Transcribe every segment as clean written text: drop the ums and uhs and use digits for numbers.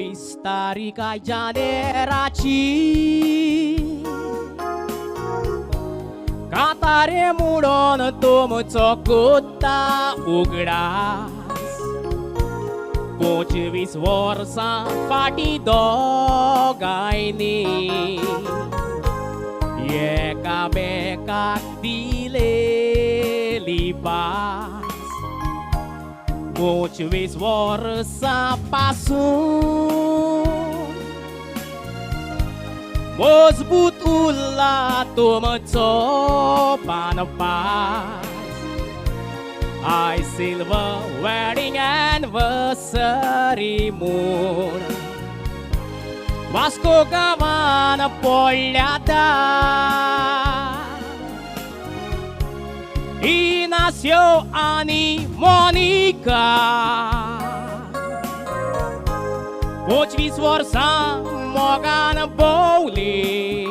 Questa generații Cantare muron tom cocota ugras Pochvis vorsa fati dogaini Eka meka dile libas Pochvis vorsa pasun Mozbutulla tomato panapas I silver wedding anniversary moon Vasco Gavana Pogliata E nasceu Ani Monica Poți vi sforza Morgana Bowley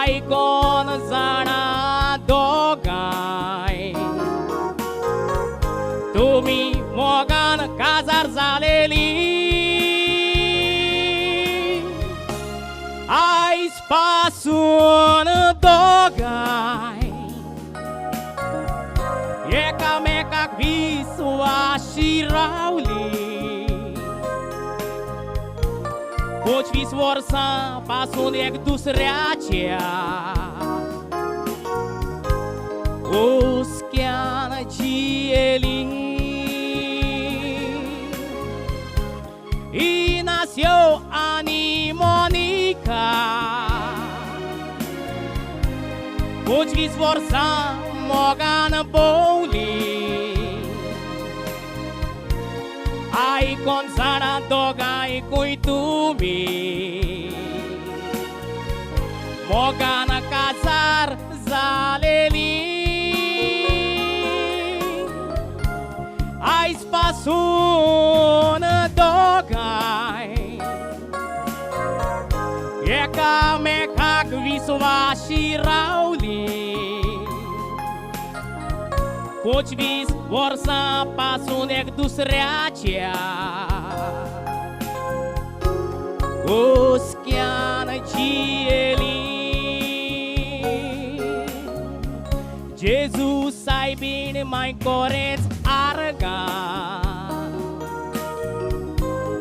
Icon Zana Dogai Tumi Morgan Kazar Zaleli Ai spasun Dogai Eka meka visua Shirauli Poți fi sforța pasul ek dusreacia Oskiana Gieli E nasceu Ani Monica Poți fi sforța Morgana Bowley Ai consana dogai cuitumi Morgana Kazar Zaleli Ai spasun dogai Eka meka visva Shirauli Poți vis vorsa pasun ek dusreacia Oskiana Gieli Jesus ai bine mai coreț arga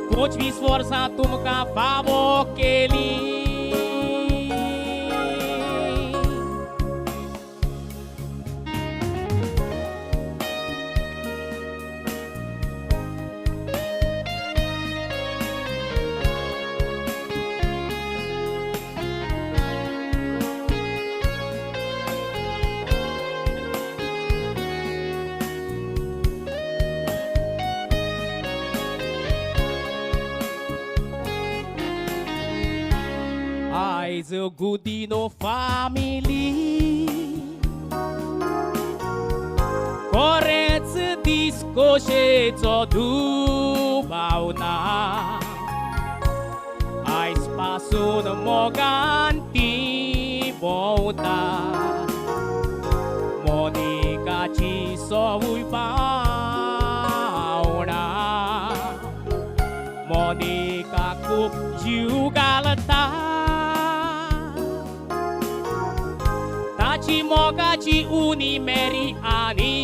Poți vis vorsa tumca favo cheli Aiz Gudino family Coreț disco shețo dubauna Ai spasun moganti bonda Monica ci so ui bauna Monica cup giugalata Taci mogaci unimeri ani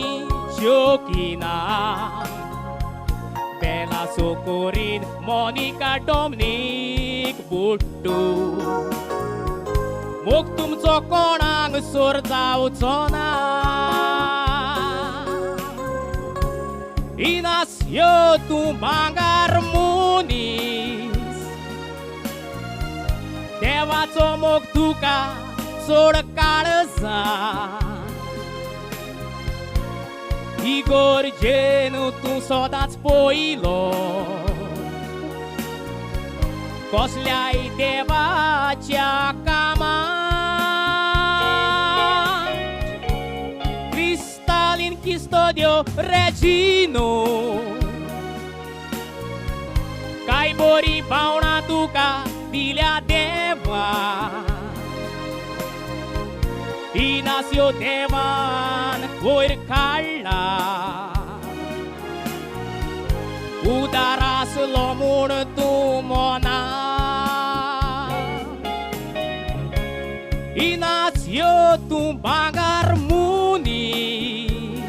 jokina Bela Socorin Monica Dominic Buttu Muktum coconang sordzau cona Inas yo tumbangar munis Deva comok tuka सोड काळजा Igor जेनु तू सदांच पयलो कसल्याय देवाच्या कामां Cristalin custodio regino काय बोरी भावना तुका दिल्या देवा Inacio devan voir kalla udaras lomul tu mona Inacio tu bagar munis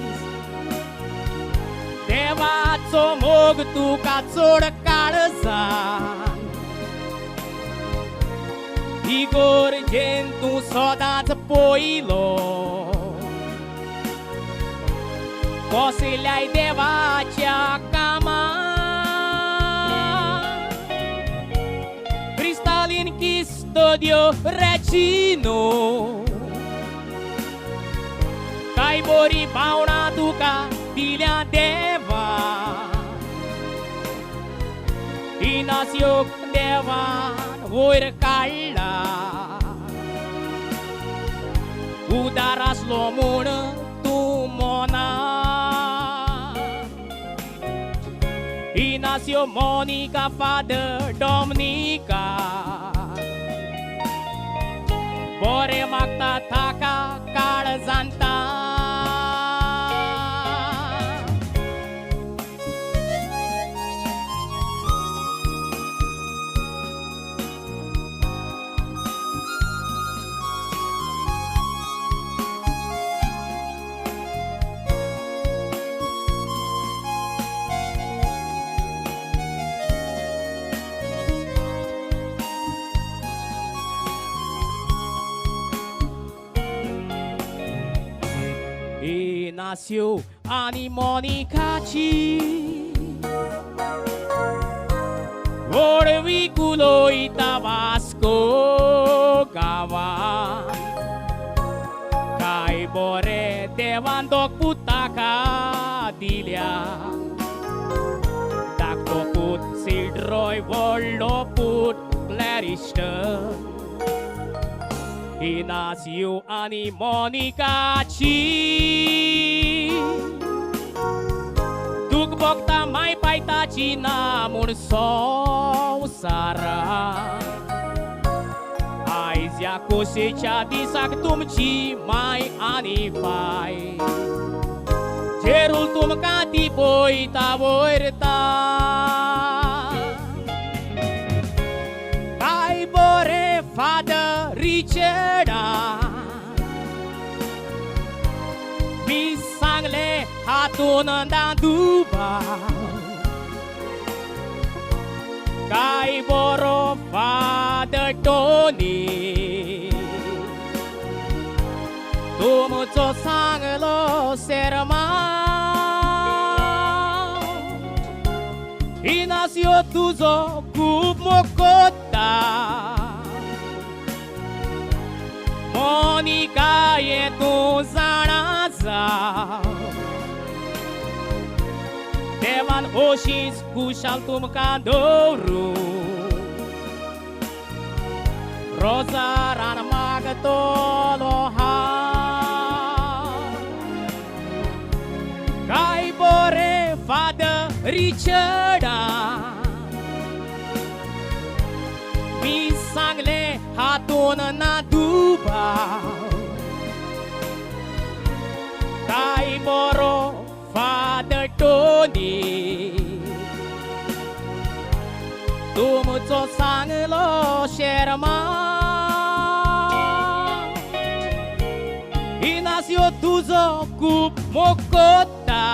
Devaco mog tu kacor kalzan Igor gentu sodac poilo Posilai devacia cama Cristalin custodio regino Kai bori bauna duca dilia deva Inacio deva voir kalla Udaras lomuna tu mona Inacio Monica Father Dominica Bore magta taka kalzanta Nasceu Ani Monica Ci Orviculo y Tabasco Gawa Kai Bore Devandok Putaka Dilia Dakto Put Sildroy Vollo Put Clarishton Inacio Ani Monica Ci Dugbok tamay paita Ci namun so sara Aizia cosecha disak tum Ci mai ani pai Cerul tum kati poita voirta Kai bore fada Richarda Bisangle hatun dan duba Kai boro fada Tony Tumu to sanglo serma Inacio tuzo kup mokota Monica e tu zaraza Devan oshis kushal tum kadoru Rosa ran magatoloha Kai bore fada Richarda Misangle hatun na duba Kai boro Father Tony Tumuco sanglo sherma Inacio tuzo kup mokota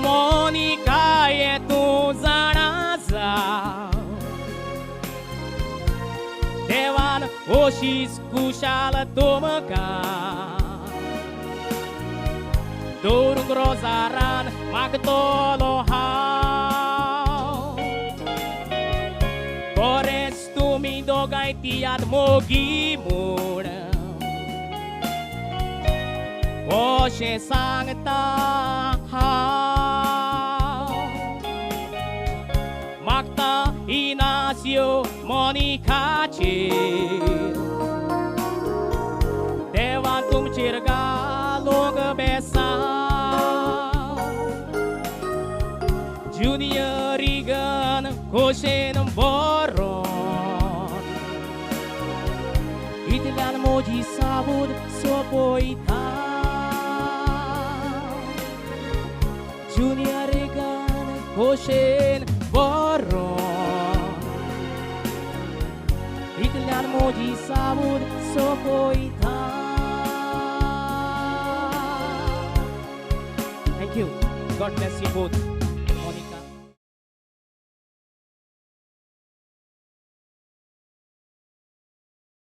Monica e tu zaraza Devan oshis kushal tumaka Dorung rosaran magtoloha Kores tumi dogay tiad mogimur Oshe sangta Magta Inacio Monica Ci Devan tum cirga log besa Junior Regan Koshen Boron Itlan moji sabud sopoita ocean voron. Italian moji sabud sokoita. Thank you. God bless you both.